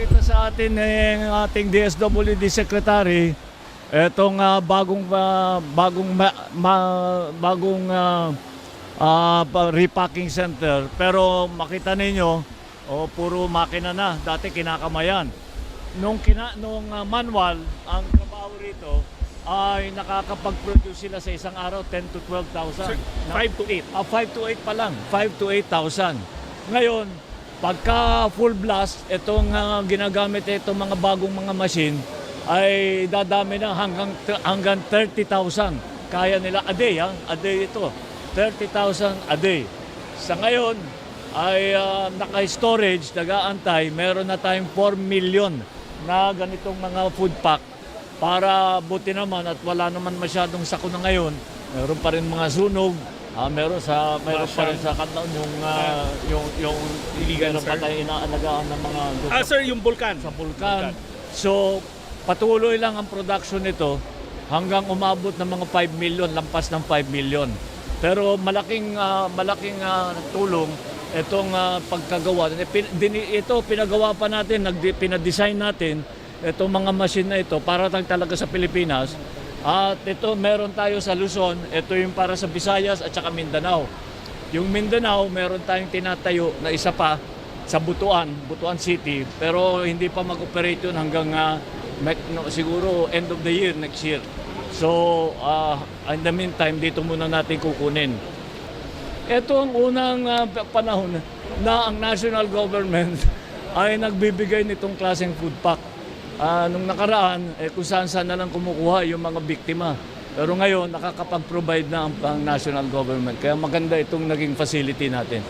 Pinakita sa atin ng ating DSWD Secretary itong repacking center. Pero makita ninyo, puro makina na. Dati kinakamayan. Nung manual, ang trabaho rito ay nakakapag-produce sila sa isang araw 10 to 12,000. 5 to 8. 5 to 8 pa lang, 5 to 8,000. Ngayon, pagka full blast, itong ginagamit itong mga bagong mga machine ay dadami na hanggang 30,000. Kaya nila a day, a day ito. 30,000 a day. Sa ngayon ay naka-storage, nag-aantay, meron na tayong 4 million na ganitong mga food pack para buti naman at wala naman masyadong sakuna ngayon. Meron pa rin mga sunog. Meron pa rin sa kantaon yung iligan ng patay inaalagaan ng mga Sir, yung bulkan. sa bulkan. So, patuloy lang ang production nito hanggang umabot ng mga 5 million, lampas ng 5 million. Pero malaking tulong itong pagkagawa. Ito pinagawa pa natin, pinadesign natin itong mga machine na ito para talaga sa Pilipinas. At ito meron tayo sa Luzon, ito yung para sa Visayas at saka Mindanao. Yung Mindanao, meron tayong tinatayo na isa pa sa Butuan City, pero hindi pa mag-operate yun hanggang siguro end of the year, next year. So, in the meantime, dito muna natin kukunin. Ito ang unang panahon na ang national government ay nagbibigay nitong klaseng food pack. Nung nakaraan, kung saan na lang kumukuha yung mga biktima. Pero ngayon, nakakapag-provide na ang national government. Kaya maganda itong naging facility natin.